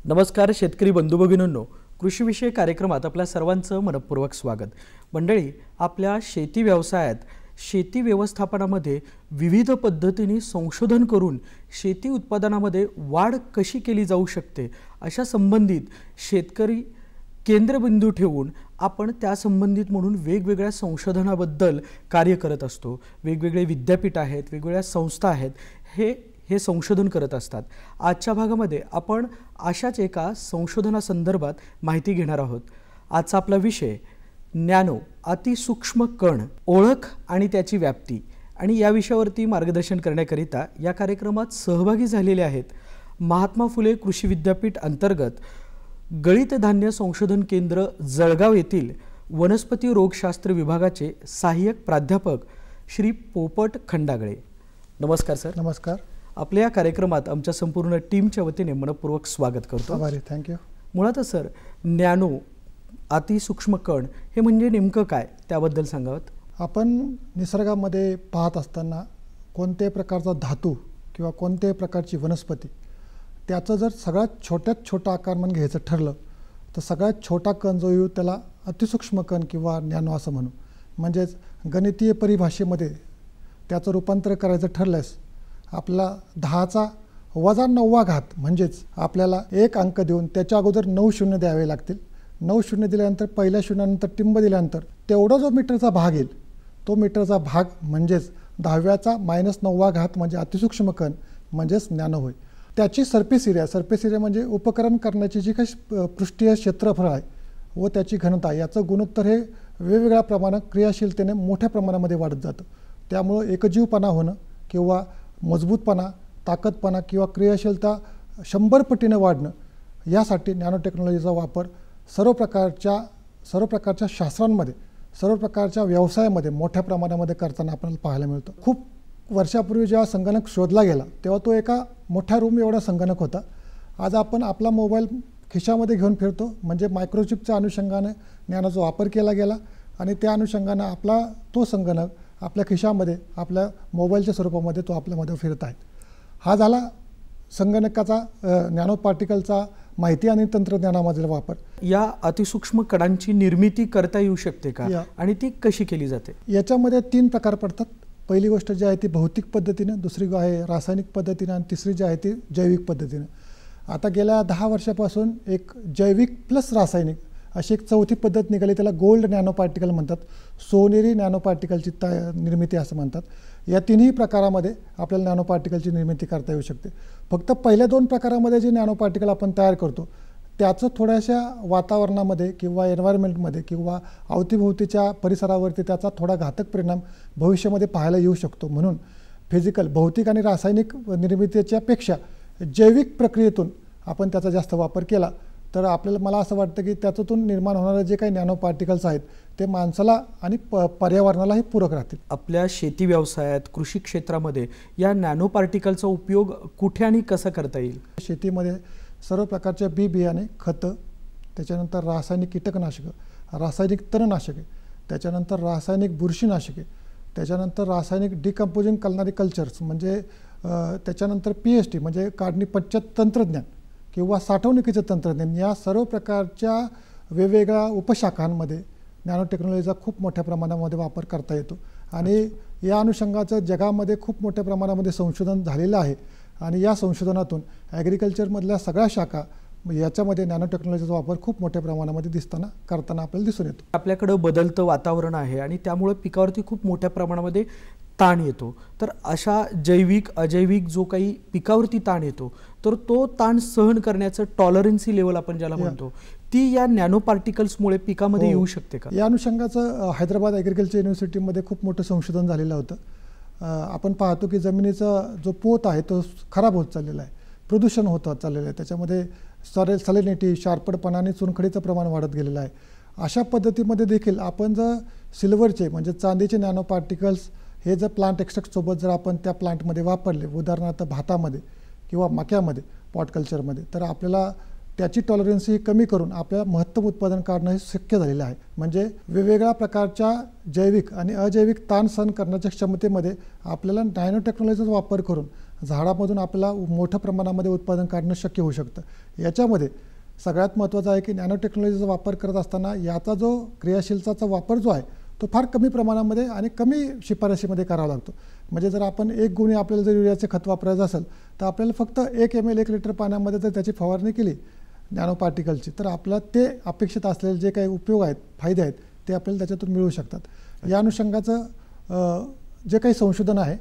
नमस्कार शेतकरी बंधू भगिनींनो, कृषीविषयक कार्यक्रमात आपल्या सर्वांचं मनपूर्वक स्वागत। मंडळी, आपल्या शेती व्यवसायात शेती व्यवस्थापनामध्ये विविध पद्धतीने संशोधन करून शेती उत्पादनामध्ये वाढ कशी केली जाऊ शकते अशा संबंधित शेतकरी केंद्रबिंदू ठेवून आपण त्या संबंधित म्हणून वेगवेगळ्या संशोधनाबद्दल कार्य करत असतो। वेगवेगळे विद्यापीठ आहेत, वेगवेगळ्या संस्था आहेत, हे संशोधन करत असतात। आजच्या भागामध्ये आपण अशाच एका संशोधनासंदर्भात माहिती घेणार आहोत। आजचा आपला विषय नॅनो अतिसूक्ष्म कण, ओळख आणि त्याची व्याप्ती। आणि या विषयावरती मार्गदर्शन करण्याकरिता या कार्यक्रमात सहभागी झालेले आहेत महात्मा फुले कृषी विद्यापीठ अंतर्गत गळीत धान्य संशोधन केंद्र जळगाव येथील वनस्पती रोगशास्त्र विभागाचे सहाय्यक प्राध्यापक श्री पोपट खंडागळे। नमस्कार सर। नमस्कार। आपल्या या कार्यक्रमात आमच्या संपूर्ण टीमच्या वतीने मनपूर्वक स्वागत करतो। आभारी, थँक्यू। मुळात सर, नॅनो अतिसूक्ष्म कण हे म्हणजे नेमकं काय त्याबद्दल सांगावं। आपण निसर्गामध्ये पाहत असताना कोणत्याही प्रकारचा धातू किंवा कोणत्याही प्रकारची वनस्पती त्याचं जर सगळ्यात छोट्यात छोटा आकारमान घ्यायचं ठरलं तर सगळ्यात छोटा कण जो येऊ त्याला अतिसूक्ष्म कण किंवा नॅनो असं म्हणू। म्हणजेच गणितीय परिभाषेमध्ये त्याचं रूपांतर करायचं ठरल्यास आपला 10चा वजा 9वा घात म्हणजेच आपल्याला एक अंक देऊन त्याच्या अगोदर 9 शून्य द्यावे लागतील। 9 शून्य दिल्यानंतर पहिल्या शून्यानंतर टिंब दिल्यानंतर तेवढा जो मीटरचा भाग येईल तो मीटरचा भाग म्हणजेच 10व्याचा -9वा घात म्हणजे अतिसूक्ष्म कण म्हणजेच नॅनो होय। त्याची सरफेस एरिया म्हणजे उपकरण करण्याची जी काही पृष्ठीय क्षेत्रफळ आहे व त्याची घनता याचं गुणोत्तर हे वेगवेगळ्या प्रमाणात क्रियाशीलतेने मोठ्या प्रमाणामध्ये वाढत जातं। त्यामुळे एकजीवपणा होणं किंवा मजबूतपणा, ताकदपणा किंवा क्रियाशीलता 100 पटीने वाढणं यासाठी नॅनो टेक्नॉलॉजीचा वापर सर्व प्रकारच्या शास्त्रांमध्ये, सर्व प्रकारच्या व्यवसायामध्ये मोठ्या प्रमाणामध्ये करताना आपल्याला पाहायला मिळतं। खूप वर्षापूर्वी जेव्हा संगणक शोधला गेला तेव्हा तो एका मोठ्या रूम एवढा संगणक होता। आज आपण आपला मोबाईल खिशामध्ये घेऊन फिरतो, म्हणजे मायक्रोचिपच्या अनुषंगाने नॅनोचा वापर केला गेला आणि त्या अनुषंगाने आपला तो संगणक आपल्या खिशामध्ये आपल्या मोबाईलच्या स्वरूपामध्ये तो आपल्यामध्ये फिरत आहे। हा झाला संगणकाचा नॅनो पार्टिकलचा माहिती आणि तंत्रज्ञानामधील वापर। या अतिसूक्ष्म कणांची निर्मिती करता येऊ शकते का आणि ती कशी केली जाते? याच्यामध्ये 3 प्रकार पडतात। पहिली गोष्ट जी आहे ती भौतिक पद्धतीने, दुसरी आहे रासायनिक पद्धतीने आणि तिसरी जी आहे ती जैविक पद्धतीने। आता गेल्या 10 वर्षापासून एक जैविक प्लस रासायनिक अशी एक चौथी पद्धत निघाली, त्याला गोल्ड नॅनो पार्टिकल म्हणतात, सोनेरी नॅनो पार्टिकलची निर्मिती असं म्हणतात। या तिन्ही प्रकारामध्ये आपल्याला नॅनो पार्टिकलची निर्मिती करता येऊ शकते। फक्त पहिल्या 2 प्रकारामध्ये जे नॅनो पार्टिकल आपण तयार करतो त्याचं थोड्याशा वातावरणामध्ये किंवा एन्व्हायरमेंटमध्ये किंवा अवतीभोवतीच्या परिसरावरती त्याचा थोडा घातक परिणाम भविष्यामध्ये पाहायला येऊ शकतो। म्हणून फिजिकल, भौतिक आणि रासायनिक निर्मितीच्या पेक्षा जैविक प्रक्रियेतून आपण त्याचा जास्त वापर केला तर आपल्याला, मला असं वाटतं की त्याच्यातून निर्माण होणारे जे काही नॅनो पार्टिकल्स आहेत ते माणसाला आणि पर्यावरणालाही पूरक राहतील। आपल्या शेती व्यवसायात, कृषी क्षेत्रामध्ये या नॅनो पार्टिकलचा उपयोग कुठे आणि कसा करता येईल? शेतीमध्ये सर्व प्रकारच्या बियाणे, खतं, त्याच्यानंतर रासायनिक कीटकनाशकं, रासायनिक तणनाशके, त्याच्यानंतर रासायनिक बुरशीनाशके, त्याच्यानंतर रासायनिक डिकम्पोजिंग करणारे कल्चर्स, म्हणजे त्याच्यानंतर PHT म्हणजे काढणी पश्चात तंत्रज्ञान किंवा साठवणुकीचं तंत्रज्ञान, या सर्व प्रकारच्या वेगवेगळ्या उपशाखांमध्ये नॅनो टेक्नॉलॉजीचा खूप मोठ्या प्रमाणामध्ये वापर करता येतो। आणि या अनुषंगाचं जगामध्ये खूप मोठ्या प्रमाणामध्ये संशोधन झालेलं आहे आणि या संशोधनातून ॲग्रिकल्चरमधल्या सगळ्या शाखा याच्यामध्ये नॅनो टेक्नॉलॉजीचा वापर खूप मोठ्या प्रमाणामध्ये करताना आपल्याला दिसून येतो। आपल्याकडे बदलतं वातावरण आहे आणि त्यामुळे पिकावरती खूप मोठ्या प्रमाणामध्ये ताण येतो, तर अशा जैविक अजैविक जो काही पिकावरती ताण येतो तर तो ताण सहन करण्याचं टॉलरन्सी लेवल आपण ज्याला म्हणतो ती या नॅनो पार्टिकल्समुळे पिकामध्ये येऊ शकते का? या अनुषंगाचं हैदराबाद ॲग्रिकल्चर युनिव्हर्सिटीमध्ये खूप मोठं संशोधन झालेलं होतं आपण पाहतो की जमिनीचा जो पोत आहे तो खराब होत चाललेला आहे, प्रदूषण होत चाललेलं आहे, त्याच्यामध्ये सॅलिनिटी, शार्पडपणा आणि चुनखडीचं प्रमाण वाढत गेलेलं आहे. अशा पद्धतीमध्ये देखील आपण जर सिल्वरचे म्हणजे चांदीचे नॅनो पार्टिकल्स हे जर प्लांट एक्स्ट्रॅक्टसोबत जर आपण त्या प्लांटमध्ये वापरले, उदाहरणार्थ भातामध्ये किंवा मक्यामध्ये, पॉट कल्चरमध्ये, तर आपल्याला त्याची टॉलरन्स ही कमी करून आपल्याला महत्तम उत्पादन काढणं हे शक्य झालेलं आहे. म्हणजे वेगवेगळ्या प्रकारच्या जैविक आणि अजैविक ताण सहन करण्याच्या क्षमतेमध्ये आपल्याला नॅनो टेक्नॉलॉजीचा वापर करून झाडामधून आपल्याला मोठ्या प्रमाणामध्ये उत्पादन काढणं शक्य होऊ शकतं. याच्यामध्ये सगळ्यात महत्त्वाचं आहे की नॅनो टेक्नॉलॉजीचा वापर करत असताना याचा जो क्रियाशीलताचा वापर जो आहे तो फार कमी प्रमाणामध्ये आणि कमी शिफारशीमध्ये करावा लागतो. म्हणजे जर आपण 1 गुणी आपल्याला जर युरियाचे खत वापरायचं असेल तर आपल्याला फक्त 1 ml 1 लिटर पाण्यामध्ये जर त्याची फवारणी केली नॅनो पार्टिकलची तर आपल्याला ते अपेक्षित असलेले जे काही उपयोग आहेत, फायदे आहेत ते आपल्याला त्याच्यातून मिळू शकतात. या अनुषंगाचं जे काही संशोधन आहे,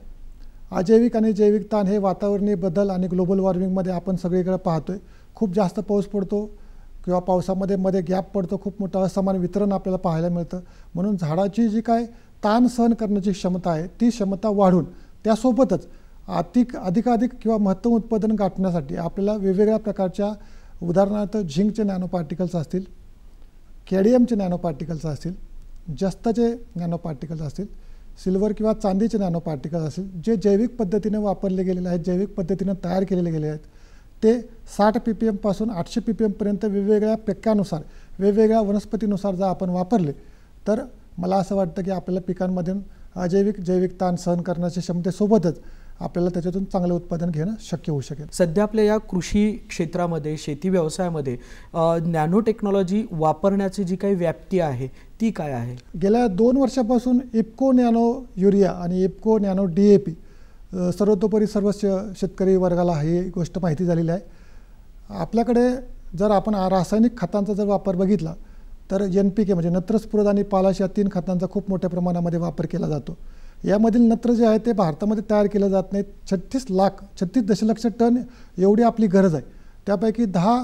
अजैविक आणि जैविक ताण हे वातावरणीय बदल आणि ग्लोबल वॉर्मिंगमध्ये आपण सगळीकडे पाहतो आहे. खूप जास्त पाऊस पडतो किंवा पावसामध्ये मध्ये गॅप पडतो, खूप मोठं असमान वितरण आपल्याला पाहायला मिळतं. म्हणून झाडाची जी काय ताण सहन करण्याची क्षमता आहे ती क्षमता वाढून त्यासोबतच अधिकाधिक किंवा महत्तम उत्पादन गाठण्यासाठी आपल्याला वेगवेगळ्या प्रकारच्या उदाहरणार्थ झिंकचे नॅनो पार्टिकल्स असतील, कॅडियमचे नॅनो पार्टिकल्स असतील, जस्ताचे नॅनो पार्टिकल्स असतील, सिल्वर किंवा चांदीचे नॅनो पार्टिकल्स असतील, जे जैविक पद्धतीने वापरले गेलेले आहेत, जैविक पद्धतीने तयार केलेले गेले आहेत, ते 60 ppm पासून 800 ppm पर्यंत वेगवेगळ्या पिकानुसार, वेगवेगळ्या वनस्पतीनुसार जर आपण वापरले तर मला असं वाटतं की आपल्याला पिकांमधून अजैविक जैविक ताण सहन करण्याच्या क्षमतेसोबतच आपल्याला त्याच्यातून चांगलं उत्पादन घेणं शक्य होऊ शकेल. सध्या आपल्या या कृषी क्षेत्रामध्ये, शेती व्यवसायामध्ये नॅनो टेक्नॉलॉजी वापरण्याची जी काही व्याप्ती आहे ती काय आहे? गेल्या 2 वर्षापासून इफ्को नॅनो युरिया आणि इफ्को नॅनो DAP सर्वतोपरी सर्व शेतकरी वर्गाला ही गोष्ट माहिती झालेली आहे. आपल्याकडे जर आपण रासायनिक खतांचा जर वापर बघितला तर NPK म्हणजे नत्र, स्फुरद आणि पालाश या 3 खतांचा खूप मोठ्या प्रमाणामध्ये वापर केला जातो. यामधील नत्र जे आहे ते भारतामध्ये तयार केलं जात नाही. 36 दशलक्ष टन एवढी आपली गरज आहे. त्यापैकी 10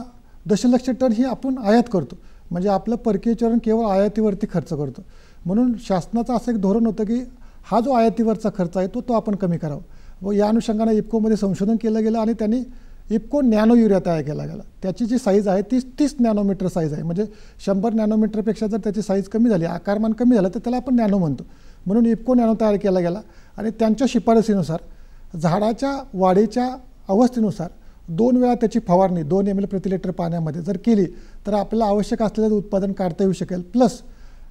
दशलक्ष टन ही आपण आयात करतो. म्हणजे आपलं परकीय चलन केवळ आयातीवरती खर्च करतो. म्हणून शासनाचं असं एक धोरण होतं की हा जो आयातीवरचा खर्च आहे तो आपण कमी करावा. व या अनुषंगाने इफ्कोमध्ये संशोधन केलं गेलं आणि त्यांनी इफ्को नॅनो युरिया तयार केला गेला. त्याची जी साईज आहे ती 30 नॅनोमीटर साईज आहे. म्हणजे 100 नॅनोमीटरपेक्षा जर त्याची साईज कमी झाली, आकारमान कमी झालं तर त्याला आपण नॅनो म्हणतो. म्हणून इफ्को नॅनो तयार केला गेला आणि त्यांच्या शिफारसीनुसार झाडाच्या वाढीच्या अवस्थेनुसार 2 वेळा त्याची फवारणी 2 ml प्रति लिटर पाण्यामध्ये जर केली तर आपल्याला आवश्यक असलेलं उत्पादन काढता येऊ शकेल. प्लस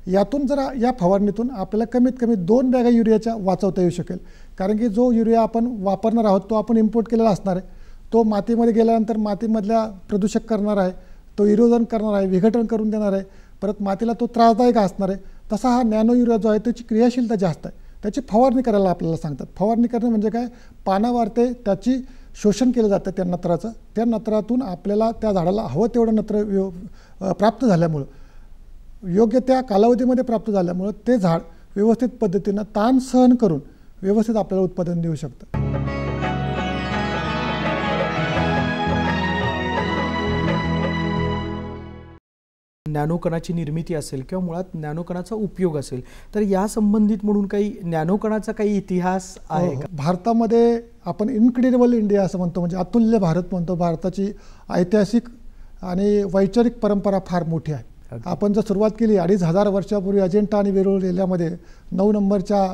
यातून जर या फवारणीतून आपल्याला कमीत कमी 2 बॅगा युरियाच्या वाचवता येऊ शकेल. कारण की जो युरिया आपण वापरणार आहोत तो आपण इम्पोर्ट केलेला असणार आहे. तो मातीमध्ये गेल्यानंतर मातीमधल्या प्रदूषक करणार आहे, तो इरोजन करणार आहे, विघटन करून देणार आहे, परत मातीला तो त्रासदायक असणार आहे. तसा हा नॅनो युरिया जो आहे त्याची क्रियाशीलता जास्त आहे. त्याची फवारणी करायला आपल्याला सांगतात. फवारणी करणं म्हणजे काय, पानं वाढते, त्याची शोषण केलं जातं त्या नत्राचं. त्या नत्रातून आपल्याला त्या झाडाला हवं तेवढं नत्र प्राप्त झाल्यामुळं, योग्य त्या कालावधीमध्ये प्राप्त झाल्यामुळं ते झाड व्यवस्थित पद्धतीनं ताण सहन करून व्यवस्थित आपल्याला उत्पादन देऊ शकतं. नॅनोकणाची निर्मिती असेल किंवा मुळात नॅनोकणाचा उपयोग असेल तर या संबंधित म्हणून काही नॅनोकणाचा काही इतिहास आहे का? भारतामध्ये आपण इनक्रेडिबल इंडिया असं म्हणतो, म्हणजे अतुल्य भारत म्हणतो. भारताची ऐतिहासिक आणि वैचारिक परंपरा फार मोठी आहे. आपण जर सुरुवात केली 2500 वर्षापूर्वी अजिंठा आणि वेरूळ जिल्ह्यामध्ये 9 नंबरच्या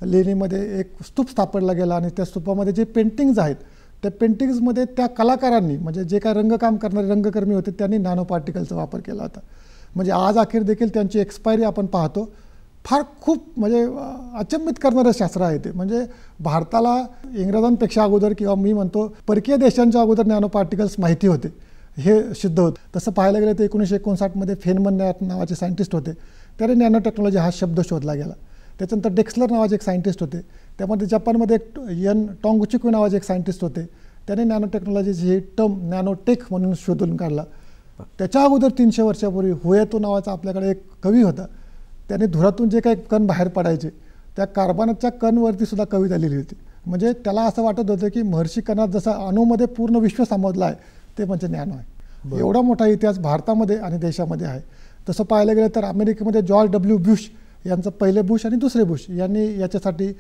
लेणीमध्ये एक स्तूप सापडला गेला आणि त्या स्तूपामध्ये जे पेंटिंग्ज आहेत त्या पेंटिंग्समध्ये त्या कलाकारांनी म्हणजे जे काय रंगकाम करणारे रंगकर्मी होते त्यांनी नॅनो पार्टिकलचा वापर केला होता. म्हणजे आज अखेर देखील त्यांची एक्सपायरी आपण पाहतो. फार खूप म्हणजे अचंबित करणारं शास्त्र आहे ते. म्हणजे भारताला इंग्रजांपेक्षा अगोदर किंवा मी म्हणतो परकीय देशांच्या अगोदर नॅनो पार्टिकल्स माहिती होते, हे सिद्ध होतं. तसं पाहायला गेलं तर 1959 फेनमन नावाचे सायंटिस्ट होते, त्याने नॅनो टेक्नॉलॉजी हा शब्द शोधला गेला. त्याच्यानंतर डेक्सलर नावाचे एक सायंटिस्ट होते, त्यामध्ये जपानमध्ये एक टॉंगचिकू नावाचे एक सायंटिस्ट होते, त्याने नॅनो टेक्नॉलॉजीची ही टर्म नॅनोटेक म्हणून शोधून काढला. त्याच्या अगोदर 300 वर्षापूर्वी हुएतो नावाचा आपल्याकडे एक कवी होता, त्याने धुरातून जे काही कण बाहेर पडायचे त्या कार्बनाच्या कणवरती सुद्धा कविता लिहिली होती. म्हणजे त्याला असं वाटत होतं की महर्षी कणात जसा अणूमध्ये पूर्ण विश्व सामावलं आहे ते म्हणजे नॅनो आहे. एवढा मोठा इतिहास भारतामध्ये आणि देशामध्ये आहे. तसं पाहायला गेलं तर अमेरिकेमध्ये जॉर्ज W. बुश यांचं पहिले बुश आणि दुसरे बुश यांनी याच्यासाठी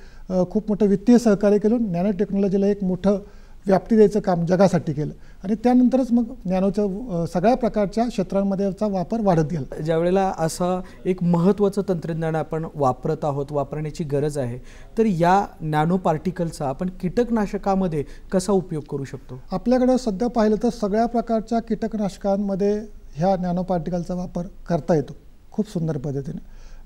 खूप मोठं वित्तीय सहकार्य केलं. नॅनो टेक्नॉलॉजीला एक मोठं व्याप्ती द्यायचं काम जगासाठी केलं आणि त्यानंतरच मग नॅनोच्या सगळ्या प्रकारच्या क्षेत्रांमध्येचा वापर वाढत गेला. ज्यावेळेला असं एक महत्त्वाचं तंत्रज्ञान आपण वापरत आहोत, वापरण्याची गरज आहे, तर या नॅनो पार्टिकलचा आपण कीटकनाशकामध्ये कसा उपयोग करू शकतो? आपल्याकडं सध्या पाहिलं तर सगळ्या प्रकारच्या कीटकनाशकांमध्ये ह्या नॅनो पार्टिकलचा वापर करता येतो खूप सुंदर पद्धतीने.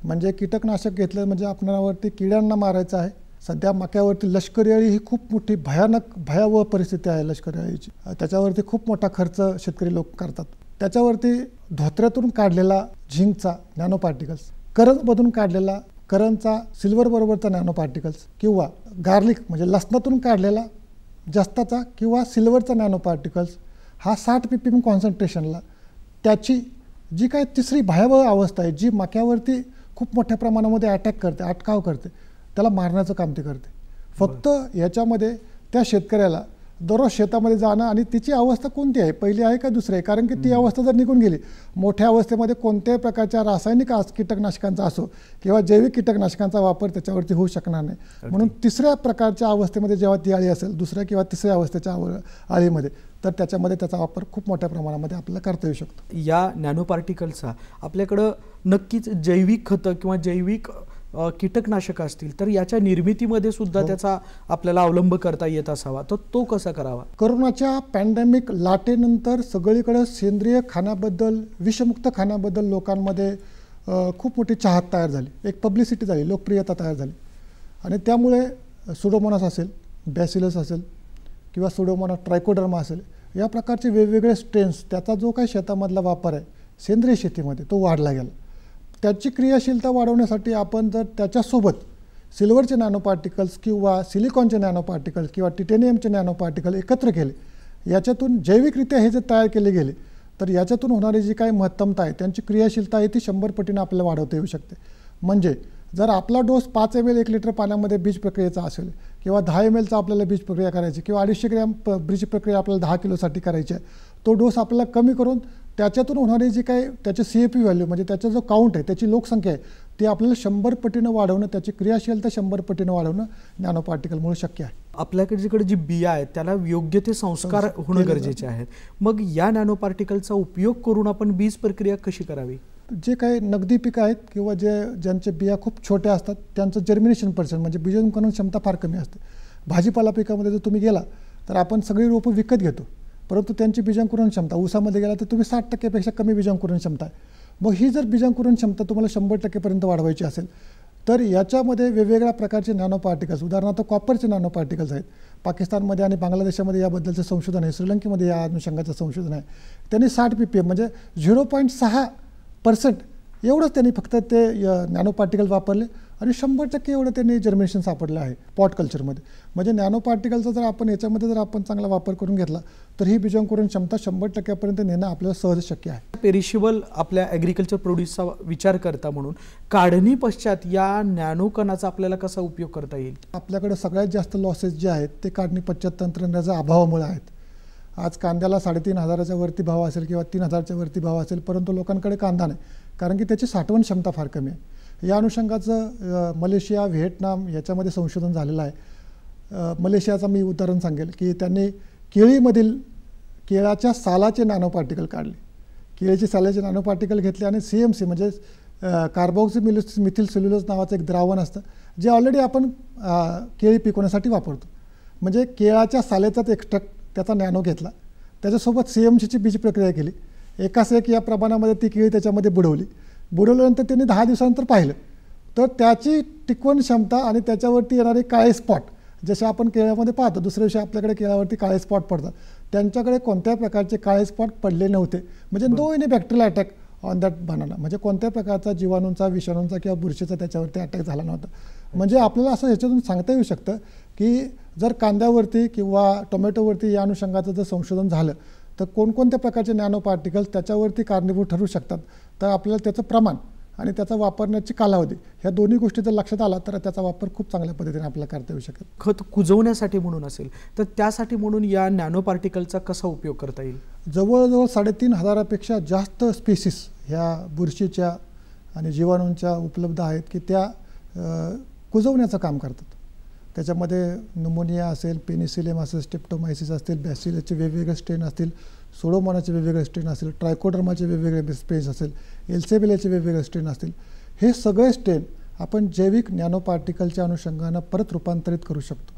म्हणजे कीटकनाशक घेतलं म्हणजे आपणावरती किड्यांना मारायचं आहे. सध्या मक्यावरती लष्करी अळी ही खूप मोठी भयावह परिस्थिती आहे लष्करी अळीची. त्याच्यावरती खूप मोठा खर्च शेतकरी लोक करतात. त्याच्यावरती धोत्र्यातून काढलेला झिंकचा नॅनो पार्टिकल्स, करंजमधून काढलेला करंजचा सिल्वर बरोबरचा नॅनो पार्टिकल्स किंवा गार्लिक म्हणजे लसणातून काढलेला जस्ताचा किंवा सिल्वरचा नॅनो पार्टिकल्स हा 60 ppm कॉन्सन्ट्रेशनला त्याची जी काय तिसरी भयावह अवस्था आहे जी मक्यावरती खूप मोठ्या प्रमाणामध्ये अटॅक करते, अटकाव करते, त्याला मारण्याचं काम ते करते. फक्त याच्यामध्ये त्या शेतकऱ्याला दररोज शेतामध्ये जाणं आणि तिची अवस्था कोणती आहे, पहिली आहे का दुसरी आहे, कारण की ती अवस्था जर निघून गेली, मोठ्या अवस्थेमध्ये कोणत्याही प्रकारच्या रासायनिक कीटकनाशकांचा असो किंवा जैविक कीटकनाशकांचा वापर त्याच्यावरती होऊ शकणार नाही. म्हणून तिसऱ्या प्रकारच्या अवस्थेमध्ये जेव्हा ती अळी असेल, दुसऱ्या किंवा तिसऱ्या अवस्थेच्या अळीमध्ये, तर त्याच्यामध्ये त्याचा वापर खूप मोठ्या प्रमाणामध्ये आपल्याला करता येऊ शकतो. या नॅनो पार्टिकलचा आपल्याकडं नक्कीच जैविक खतं किंवा जैविक कीटकनाशक असतील तर याच्या निर्मितीमध्ये सुद्धा त्याचा आपल्याला अवलंब करता येत असावा, तर तो कसा करावा? कोरोनाच्या पॅन्डेमिक लाटेनंतर सगळीकडे सेंद्रिय खाण्याबद्दल, विषमुक्त खाण्याबद्दल लोकांमध्ये खूप मोठी चाहत तयार झाली, एक पब्लिसिटी झाली, लोकप्रियता तयार झाली. आणि त्यामुळे सुडोमोनास असेल, बॅसिलस असेल किंवा सुडोमोनास ट्रायकोडर्मा असेल, या प्रकारचे वेगवेगळे स्ट्रेन्स, त्याचा जो काही शेतामधला वापर आहे सेंद्रिय शेतीमध्ये तो वाढला गेला. त्याची क्रियाशीलता वाढवण्यासाठी आपण जर त्याच्यासोबत सिल्वरचे नॅनो पार्टिकल्स किंवा सिलिकॉनचे नॅनो पार्टिकल्स किंवा टिटेनियमचे नॅनो पार्टिकल एकत्र केले, याच्यातून जैविकरित्या हे जे तयार केले गेले, तर याच्यातून होणारी जी काही महत्तमता आहे त्यांची क्रियाशीलता आहे ती 100 पटीने आपल्याला वाढवता येऊ शकते. म्हणजे जर आपला डोस 5 ml 1 लिटर पाण्यामध्ये बीज प्रक्रियेचा असेल किंवा 10 mlचा आपल्याला बीज प्रक्रिया करायची किंवा 250 ग्रॅम बीज प्रक्रिया आपल्याला 10 किलोसाठी करायची आहे, तो डोस आपल्याला कमी करून त्याच्यातून होणारी जी काही त्याचे CAP व्हॅल्यू म्हणजे त्याचा जो काउंट आहे, त्याची लोकसंख्या आहे, ती आपल्याला 100 पटीनं वाढवणं, त्याची क्रियाशीलता 100 पटीनं वाढवणं नॅनो पार्टिकलमुळे शक्य आहे. आपल्याकडे जी बिया आहेत त्याला योग्य ते संस्कार होणं गरजेचे आहेत. मग या नॅनो पार्टिकलचा उपयोग करून आपण बीज प्रक्रिया कशी करावी? जे काही नगदी पिकं आहेत किंवा ज्यांचे बिया खूप छोट्या असतात त्यांचं जर्मिनेशन पर्सेंट म्हणजे बीजांकुरण क्षमता फार कमी असते. भाजीपाला पिकामध्ये जर तुम्ही गेला तर आपण सगळी रोपं विकत घेतो, परंतु त्यांची बीजांकुरण क्षमता, ऊसामध्ये गेला तर तुम्ही 60% कमी बीजांकुरण क्षमता आहे. मग ही जर बीजांकुरण क्षमता तुम्हाला 100% वाढवायची असेल तर याच्यामध्ये वेगवेगळ्या प्रकारचे नॅनो पार्टिकल्स, उदाहरणार्थ कॉपरचे नॅनो पार्टिकल्स आहेत. पाकिस्तानमध्ये आणि बांगलादेशामध्ये याबद्दलचं संशोधन आहे, श्रीलंकेमध्ये या अनुषंगाचं संशोधन आहे. त्यांनी 60 ppm म्हणजे 0.6% एवढंच त्यांनी फक्त ते नॅनो पार्टिकल वापरले आणि 100% एवढं त्यांनी जर्मिनेशन सापडलं आहे पॉट कल्चरमध्ये. म्हणजे नॅनो पार्टिकलचा जर आपण याच्यामध्ये जर आपण चांगला वापर करून घेतला तर ही बीजांकुरण क्षमता 100% नेणं आपल्याला सहज शक्य आहे. पेरिशेबल आपल्या ॲग्रिकल्चर प्रोड्यूसचा विचार करता म्हणून काढणी पश्चात या नॅनो कणाचा आपल्याला कसा उपयोग करता येईल? आपल्याकडे सगळ्यात जास्त लॉसेस जे आहेत ते काढणी पश्चात तंत्रज्ञानाच्या अभावामुळे आहेत. आज कांद्याला 3,500च्या वरती भाव असेल किंवा 3,000च्या वरती भाव असेल, परंतु लोकांकडे कांदा नाही, कारण की त्याची साठवण क्षमता फार कमी आहे. या अनुषंगाचं मलेशिया, व्हिएतनाम याच्यामध्ये संशोधन झालेलं आहे. मलेशियाचं मी उदाहरण सांगेल की त्यांनी केळीमधील केळाच्या सालाचे नॅनो पार्टिकल काढले, केळीचे सालाचे नॅनो पार्टिकल घेतले आणि CMC म्हणजे कार्बोक्सी मिथिल सेल्युलोज नावाचं एक द्रावण असतं जे ऑलरेडी आपण केळी पिकवण्यासाठी वापरतो. म्हणजे केळाच्या सालेचाच एक्स्ट्रॅक्ट त्याचा नॅनो घेतला, त्याच्यासोबत CMCची बीज प्रक्रिया केली, एकाच एक या प्रमाणामध्ये ती केळी त्याच्यामध्ये बुडवल्यानंतर त्यांनी 10 दिवसानंतर पाहिलं तर त्याची टिकवण क्षमता आणि त्याच्यावरती येणारे काळे स्पॉट, जसे आपण केळ्यामध्ये पाहतो दुसऱ्या दिवशी आपल्याकडे केळावरती काळे स्पॉट पडतात, त्यांच्याकडे कोणत्याही प्रकारचे काळे स्पॉट पडले नव्हते. म्हणजे no any bacterial attack on that banana, म्हणजे कोणत्या प्रकारचा जीवाणूंचा, विषाणूंचा किंवा बुरशीचा त्याच्यावरती अटॅक झाला नव्हता. म्हणजे आपल्याला असं ह्याच्यातून सांगता येऊ शकतं की जर कांद्यावरती किंवा टोमॅटोवरती या अनुषंगाचं जर संशोधन झालं तर कोणकोणत्या प्रकारचे नॅनो पार्टिकल्स त्याच्यावरती कारणीभूत ठरू शकतात, तर आपल्याला त्याचं प्रमाण आणि त्याचा वापरण्याची कालावधी ह्या दोन्ही गोष्टी जर लक्षात आला तर त्याचा वापर खूप चांगल्या पद्धतीने आपल्याला करता येऊ शकेल. खत कुजवण्यासाठी म्हणून असेल तर त्यासाठी म्हणून या नॅनो पार्टिकलचा कसा उपयोग करता येईल? जवळजवळ 3,500पेक्षा जास्त स्पीसीस ह्या बुरशीच्या आणि जीवाणूंच्या उपलब्ध आहेत की त्या कुजवण्याचं काम करतात. त्याच्यामध्ये न्यूमोनिया असेल, पेनिसिलियम असेल, स्ट्रेप्टोमायसिस असतील, बॅसिलसचे वेगवेगळे स्ट्रेन असतील, सोडोमोनाचे वेगवेगळे स्ट्रेन असतील, ट्रायकोडर्माचे वेगवेगळे स्ट्रेन असेल, एल्सेबिलेचे वेगवेगळे स्ट्रेन असतील, हे सगळे स्ट्रेन आपण जैविक नॅनो पार्टिकलच्या अनुषंगानं परत रूपांतरित करू शकतो.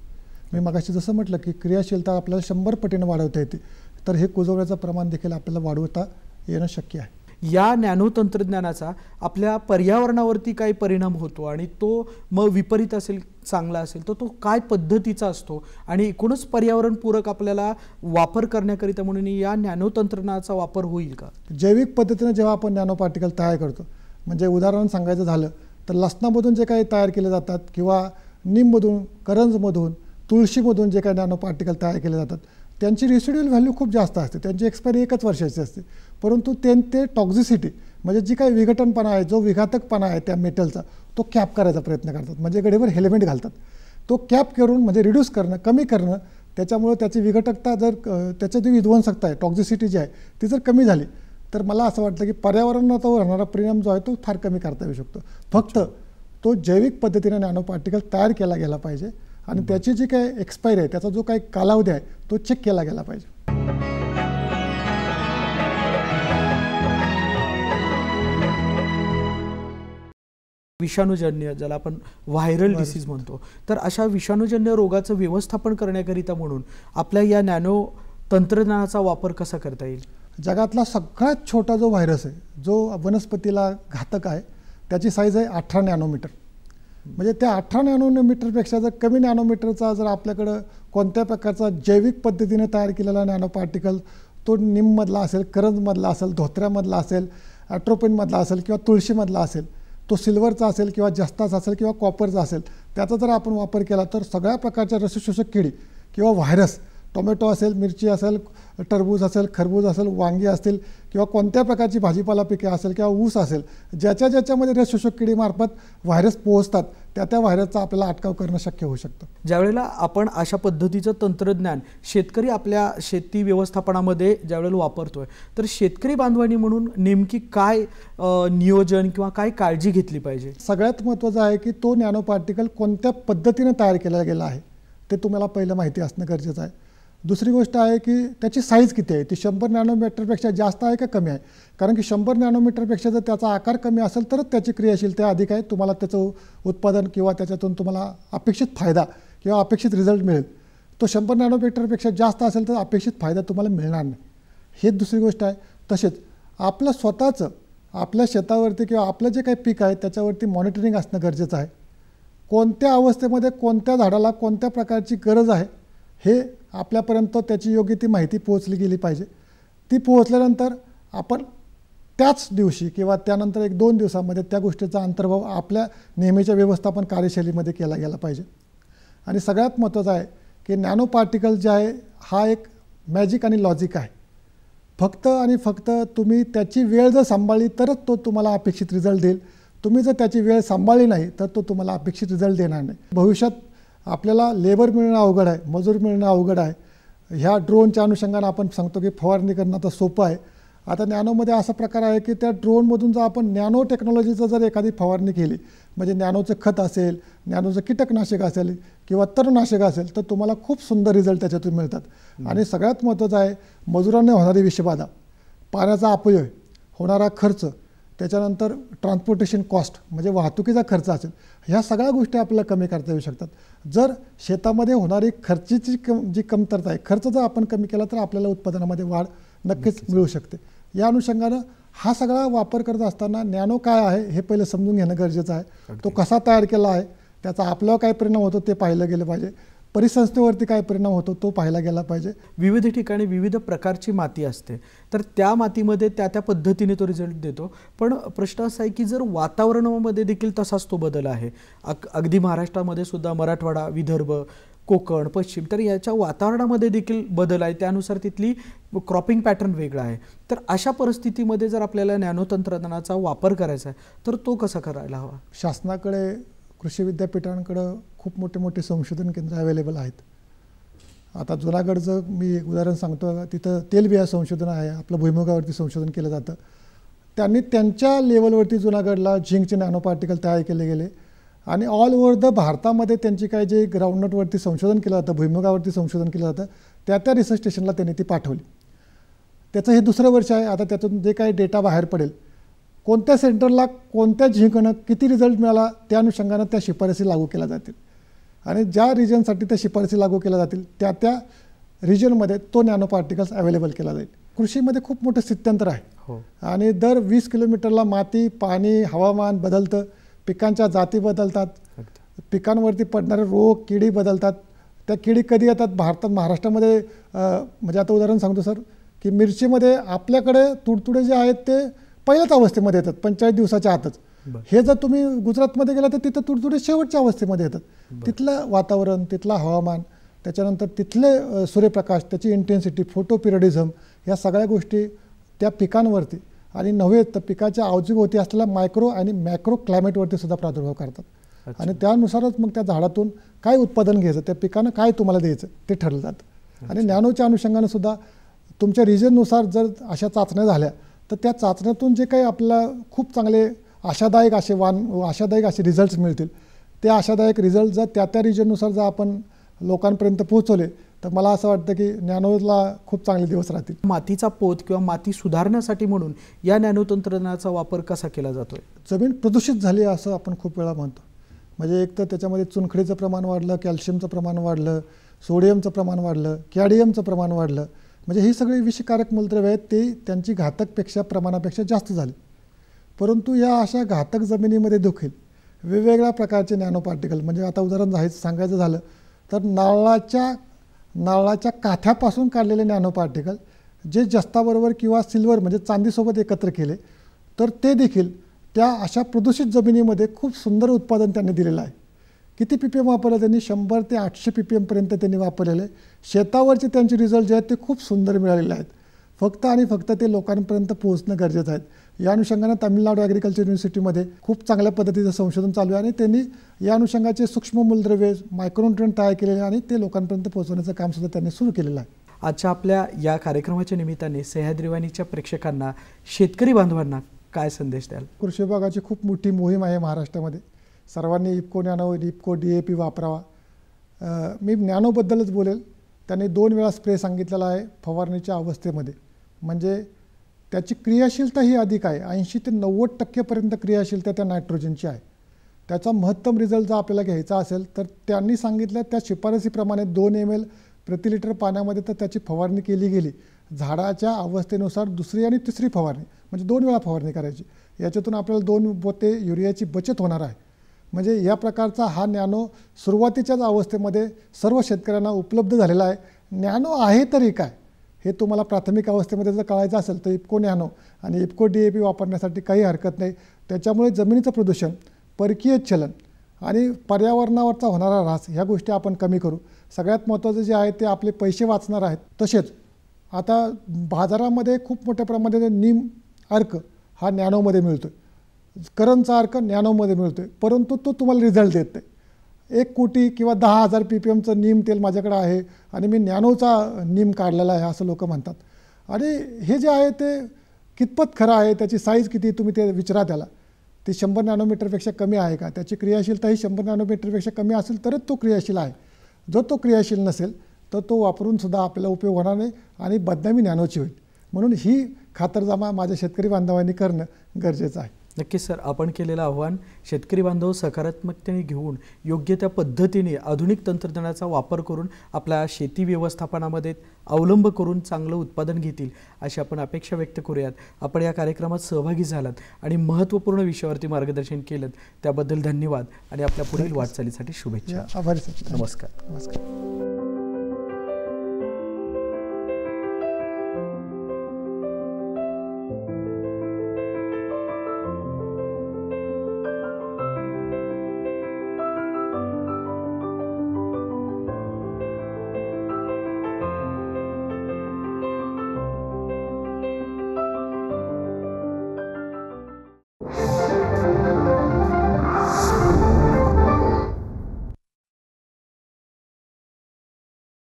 मी मगाशी जसं म्हटलं की क्रियाशीलता आपल्याला 100 पटीनं वाढवता येते, तर हे कुजवण्याचं प्रमाण देखील आपल्याला वाढवता येणं शक्य आहे. या नॅनो तंत्रज्ञानाचा आपल्या पर्यावरणावरती काय परिणाम होतो आणि तो मग विपरीत असेल चांगला असेल तर तो काय पद्धतीचा असतो आणि एकूणच पर्यावरणपूरक आपल्याला वापर करण्याकरिता म्हणून या नॅनो तंत्रज्ञानाचा वापर होईल का? जैविक पद्धतीने जेव्हा आपण नॅनो पार्टिकल तयार करतो, म्हणजे उदाहरण सांगायचं झालं तर लसणामधून जे काही तयार केले जातात किंवा नीममधून, करंजमधून, तुळशीमधून जे काही नॅनो पार्टिकल तयार केले जातात त्यांची रेसिड्युअल व्हॅल्यू खूप जास्त असते, त्यांची एक्सपायरी 1 वर्षाची असते. परंतु ते टॉक्झिसिटी म्हणजे जी काही विघटनपणा आहे, जो विघातकपणा आहे त्या मेटलचा, तो कॅप करायचा प्रयत्न करतात. म्हणजे गडीवर हेल्मेट घालतात. तो कॅप करून म्हणजे रिड्यूस करणं, कमी करणं, त्याच्यामुळे त्याची विघटकता जर त्याची जी विध्वंसकता आहे, टॉक्झिसिटी जी आहे ती जर कमी झाली तर मला असं वाटतं की पर्यावरणावर होणारा परिणाम जो आहे तो फार कमी करता येऊ शकतो. फक्त तो जैविक पद्धतीने नॅनो पार्टिकल तयार केला गेला पाहिजे आणि त्याची जी काही एक्सपायरी आहे, त्याचा जो काही कालावधी आहे तो चेक केला गेला पाहिजे. विषाणूजन्य, ज्याला आपण व्हायरल डिसीज म्हणतो, तर अशा विषाणूजन्य रोगाचं व्यवस्थापन करण्याकरिता म्हणून आपल्या या नॅनो तंत्रज्ञानाचा वापर कसा करता येईल? जगातला सगळ्यात छोटा जो व्हायरस आहे, जो वनस्पतीला घातक आहे, त्याची साईज आहे 18 नॅनोमीटर. म्हणजे त्या 18 नॅनोमीटरपेक्षा जर कमी नॅनोमीटरचा जर आपल्याकडं कोणत्या प्रकारचा जैविक पद्धतीने तयार केलेला नॅनो पार्टिकल, तो निममधला असेल, करंजमधला असेल, धोत्र्यामधला असेल, ॲट्रोपिनमधला असेल किंवा तुळशीमधला असेल, तो सिल्वरचा असेल किंवा जस्ताचा असेल किंवा कॉपरचा असेल, त्याचा जर आपण वापर केला तर सगळ्या प्रकारच्या रसशोषक किडी किंवा व्हायरस, टोमॅटो असेल, मिरची असेल, टरबूज असेल, खरबूज असेल, वांगी असतील किंवा कोणत्या प्रकारची भाजीपाला पिके असेल किंवा ऊस असेल, ज्याच्यामध्ये रसशोषक किडीमार्फत व्हायरस पोहोचतात त्या व्हायरसचा आपल्याला अटकाव करणं शक्य होऊ शकतं. ज्यावेळेला आपण अशा पद्धतीचं तंत्रज्ञान शेतकरी आपल्या शेती व्यवस्थापनामध्ये ज्यावेळेला वापरतोय, तर शेतकरी बांधवांनी म्हणून नेमकी काय नियोजन किंवा काय काळजी घेतली पाहिजे? सगळ्यात महत्त्वाचं आहे की तो नॅनो पार्टिकल कोणत्या पद्धतीने तयार केला गेला आहे ते तुम्हाला पहिलं माहिती असणं गरजेचं आहे. दुसरी गोष्ट आहे की त्याची साईज किती आहे, ती 100 नॅनोमीटरपेक्षा जास्त आहे का कमी आहे? कारण की 100 नॅनोमीटरपेक्षा जर त्याचा आकार कमी असेल तरच त्याची क्रियाशीलता अधिक आहे, तुम्हाला त्याचं उत्पादन किंवा त्याच्यातून तुम्हाला अपेक्षित फायदा किंवा अपेक्षित रिझल्ट मिळेल. तो 100 नॅनोमीटरपेक्षा जास्त असेल तर अपेक्षित फायदा तुम्हाला मिळणार नाही. ही दुसरी गोष्ट आहे. तसेच आपलं स्वतःचं आपल्या शेतावरती किंवा आपलं जे काही पीक आहे त्याच्यावरती मॉनिटरिंग असणं गरजेचं आहे. कोणत्या अवस्थेमध्ये कोणत्या झाडाला कोणत्या प्रकारची गरज आहे हे आपल्यापर्यंत त्याची योग्य ती माहिती पोहोचली गेली पाहिजे. ती पोहोचल्यानंतर आपण त्याच दिवशी किंवा त्यानंतर 1-2 दिवसामध्ये त्या गोष्टीचा अंतर्भाव आपल्या नेहमीच्या व्यवस्थापन कार्यशैलीमध्ये केला गेला पाहिजे. आणि सगळ्यात महत्त्वाचं आहे की नॅनो पार्टिकल जे आहे हा एक मॅजिक आणि लॉजिक आहे. फक्त आणि फक्त तुम्ही त्याची वेळ जर सांभाळली तरच तो तुम्हाला अपेक्षित रिझल्ट देईल. तुम्ही जर त्याची वेळ सांभाळली नाही तर तो तुम्हाला अपेक्षित रिझल्ट देणार नाही. भविष्यात आपल्याला लेबर मिळणं अवघड आहे, मजूर मिळणं अवघड आहे. ह्या ड्रोनच्या अनुषंगाने आपण सांगतो की फवारणी करणं आता सोपं आहे. आता नॅनोमध्ये असा प्रकार आहे की त्या ड्रोनमधून जर आपण नॅनो टेक्नॉलॉजीचं जर एखादी फवारणी केली, म्हणजे नॅनोचं खत असेल, नॅनोचं कीटकनाशक असेल किंवा तणनाशक असेल, तर तुम्हाला खूप सुंदर रिझल्ट त्याच्यातून मिळतात. आणि सगळ्यात महत्त्वाचं आहे मजुरांना होणारी विषबाधा, पाण्याचा अपव्यय, होणारा खर्च, त्याच्यानंतर ट्रान्सपोर्टेशन कॉस्ट म्हणजे वाहतुकीचा खर्च असेल, ह्या सगळ्या गोष्टी आपल्याला कमी करता येऊ शकतात. जर शेतामध्ये होणारी खर्चाची जी कमतरता आहे, खर्च जर आपण कमी केला तर आपल्याला उत्पादनामध्ये वाढ नक्कीच मिळू शकते. या अनुषंगानं हा सगळा वापर करत असताना नॅनो काय आहे हे पहिलं समजून घेणं गरजेचं आहे. तो कसा तयार केला आहे, त्याचा आपल्यावर काय परिणाम होतो ते पाहिलं गेलं पाहिजे. परिसंस्थेवरती काय परिणाम होतो तो पाहायला गेला पाहिजे. विविध ठिकाणी विविध प्रकारची माती असते, तर त्या मातीमध्ये त्या पद्धतीने तो रिझल्ट देतो. पण प्रश्न असा आहे की जर वातावरणामध्ये देखील तसाच तो बदल आहे, अगदी महाराष्ट्रामध्ये सुद्धा मराठवाडा, विदर्भ, कोकण, पश्चिम, तर याच्या वातावरणामध्ये देखील बदल आहे, त्यानुसार तिथली क्रॉपिंग पॅटर्न वेगळा आहे. तर अशा परिस्थितीमध्ये जर आपल्याला नॅनो तंत्रज्ञानाचा वापर करायचा आहे तर तो कसा करायला हवा? शासनाकडे, कृषी विद्यापीठांकडं खूप मोठे मोठे संशोधन केंद्र अवेलेबल आहेत. आता जुनागडचं मी एक उदाहरण सांगतो, तिथं तेलबिया संशोधन आहे, आपलं भुईमुगावरती संशोधन केलं जातं. त्यांनी त्यांच्या लेवलवरती जुनागडला झिंकचे नॅनो पार्टिकल तयार केले गेले आणि ऑल ओव्हर द भारतामध्ये त्यांची काय जे ग्राउंडनटवरती संशोधन केलं जातं, भुईमुगावरती संशोधन केलं जातं, त्या रिसर्च स्टेशनला त्यांनी ती पाठवली. त्याचं हे दुसरं वर्ष आहे. आता त्यातून जे काही डेटा बाहेर पडेल, कोणत्या सेंटरला कोणत्या झिंकनं किती रिझल्ट मिळाला, त्या अनुषंगानं त्या शिफारसी लागू केल्या जातील आणि ज्या रिजनसाठी त्या शिफारसी लागू केल्या जातील त्या रिजनमध्ये तो नॅनो पार्टिकल्स अवेलेबल केला जाईल. कृषीमध्ये खूप मोठं स्थित्यंतर आहे आणि दर 20 किलोमीटरला माती, पाणी, हवामान बदलतं, पिकांच्या जाती बदलतात, पिकांवरती पडणारे रोग, किडी बदलतात. त्या किडी कधी येतात महाराष्ट्रामध्ये म्हणजे आता उदाहरण सांगतो सर की मिरचीमध्ये आपल्याकडे तुडतुडे जे आहेत ते पहिल्याच अवस्थेमध्ये येतात 45 दिवसाच्या आतच. हे जर तुम्ही गुजरातमध्ये गेला तर तिथं तुडतुडे शेवटच्या अवस्थेमध्ये येतात. तिथलं वातावरण, तिथलं हवामान, त्याच्यानंतर तिथले सूर्यप्रकाश, त्याची इंटेन्सिटी, फोटोपिरियडिझम, ह्या सगळ्या गोष्टी त्या पिकांवरती आणि नव्हे तर पिकाच्या अवतीभोवती असलेल्या मायक्रो आणि मॅक्रो क्लायमेटवरती सुद्धा प्रादुर्भाव करतात आणि त्यानुसारच मग त्या झाडातून काय उत्पादन घ्यायचं, त्या पिकानं काय तुम्हाला द्यायचं ते ठरलं जातं. आणि नॅनोच्या अनुषंगानं सुद्धा तुमच्या रिजननुसार जर अशा चाचण्या झाल्या तर त्या चाचण्यातून जे काही आपल्याला खूप चांगले आशादायक असे रिझल्ट्स मिळतील, ते आशादायक रिझल्ट जर त्या रिजननुसार जर आपण लोकांपर्यंत पोहोचवले तर मला असं वाटतं की नॅनोला खूप चांगले दिवस राहतील. मातीचा पोत किंवा माती सुधारण्यासाठी म्हणून या नॅनो तंत्रज्ञानाचा वापर कसा केला जातोय? जमीन प्रदूषित झाली असं आपण खूप वेळा म्हणतो. म्हणजे एक तर त्याच्यामध्ये चुनखडीचं प्रमाण वाढलं, कॅल्शियमचं प्रमाण वाढलं, सोडियमचं प्रमाण वाढलं, कॅडियमचं प्रमाण वाढलं. म्हणजे ही सगळी विषकारक मूलद्रव्ये आहेत ते त्यांची प्रमाणापेक्षा जास्त झाली. परंतु या अशा घातक जमिनीमध्ये देखील वेगवेगळ्या प्रकारचे नॅनो पार्टिकल, म्हणजे आता उदाहरण सांगायचं झालं तर नारळाच्या काथ्यापासून काढलेले नॅनो पार्टिकल जे जस्ताबरोबर किंवा सिल्वर म्हणजे चांदीसोबत एकत्र केले तर ते देखील त्या अशा प्रदूषित जमिनीमध्ये खूप सुंदर उत्पादन त्यांनी दिलेलं आहे. किती PPM वापरलं त्यांनी? 100 ते 800 PPM पर्यंत त्यांनी वापरलेले. शेतावरचे त्यांचे रिझल्ट जे आहेत ते खूप सुंदर मिळालेले आहेत. फक्त आणि फक्त ते लोकांपर्यंत पोहोचणं गरजेचं आहे. या अनुषंगाने तामिळनाडू ॲग्रिकल्चर युनिव्हर्सिटीमध्ये खूप चांगल्या पद्धतीचं संशोधन चालू आहे आणि त्यांनी या अनुषंगाचे सूक्ष्म मूलद्रव्ये, मायक्रोन्यूट्रिएंट तयार केलेले आणि ते लोकांपर्यंत पोहोचवण्याचं काम सुद्धा त्यांनी सुरू केलेलं आहे. आजच्या आपल्या या कार्यक्रमाच्या निमित्ताने सह्याद्री वाहिनीच्या प्रेक्षकांना, शेतकरी बांधवांना काय संदेश द्याल? कृषी विभागाची खूप मोठी मोहीम आहे महाराष्ट्रामध्ये. सर्वांनी इफको नॅनो, इफको DAP वापरावा. मी नॅनोबद्दलच बोलेल. त्यांनी 2 वेळा स्प्रे सांगितलेला आहे फवारणीच्या अवस्थेमध्ये. म्हणजे त्याची क्रियाशीलता ही अधिक आहे. 80 ते 90% पर्यंत क्रियाशीलता त्या नायट्रोजनची आहे. त्याचा महत्तम रिझल्ट जर आपल्याला घ्यायचा असेल तर त्यांनी सांगितलं त्या शिफारसीप्रमाणे 2 ml प्रति लिटर पाण्यामध्ये तर त्याची फवारणी केली गेली. झाडाच्या अवस्थेनुसार दुसरी आणि तिसरी फवारणी म्हणजे 2 वेळा फवारणी करायची. याच्यातून आपल्याला 2 पोते युरियाची बचत होणार आहे. म्हणजे या प्रकारचा हा नॅनो सुरुवातीच्याच अवस्थेमध्ये सर्व शेतकऱ्यांना उपलब्ध झालेला आहे. नॅनो आहे तरी काय हे तुम्हाला प्राथमिक अवस्थेमध्ये जर कळायचं असेल तर इफको नॅनो आणि इफको DAP वापरण्यासाठी काही हरकत नाही. त्याच्यामुळे जमिनीचं प्रदूषण, परकीय चलन आणि पर्यावरणावरचा होणारा ऱ्हास ह्या गोष्टी आपण कमी करू. सगळ्यात महत्त्वाचं जे आहे ते आपले पैसे वाचणार आहेत. तसेच आता बाजारामध्ये खूप मोठ्या प्रमाणात नीम अर्क हा नॅनोमध्ये मिळतो आहे, करंजचा अर्क नॅनोमध्ये मिळतो आहे, परंतु तो तुम्हाला रिझल्ट देत नाही. 1 कोटी किंवा 10,000 PPMचं नीम तेल माझ्याकडे आहे आणि मी नॅनोचा नीम काढलेला आहे असं लोक म्हणतात. आणि हे जे आहे ते कितपत खरं आहे, त्याची साईज किती तुम्ही ते विचारा त्याला. ती 100 नॅनोमीटरपेक्षा कमी आहे का? त्याची क्रियाशीलता ही 100 नॅनोमीटरपेक्षा कमी असेल तरच तो क्रियाशील आहे. जर तो क्रियाशील नसेल तर तो वापरूनसुद्धा आपल्याला उपयोग होणार नाही आणि बदनामी नॅनोची होईल. म्हणून ही खातरजमा माझ्या शेतकरी बांधवांनी करणं गरजेचं आहे. नक्कीच सर, आपण केलेलं आव्हान शेतकरी बांधव सकारात्मकतेने घेऊन योग्य त्या पद्धतीने आधुनिक तंत्रज्ञानाचा वापर करून आपल्या शेती व्यवस्थापनामध्ये अवलंब करून चांगलं उत्पादन घेतील अशी आपण अपेक्षा व्यक्त करूयात. आपण या कार्यक्रमात सहभागी झालात आणि महत्त्वपूर्ण विषयावरती मार्गदर्शन केलं त्याबद्दल धन्यवाद आणि आपल्या पुढील वाटचालीसाठी शुभेच्छा. आभारी सर. नमस्कार. नमस्कार.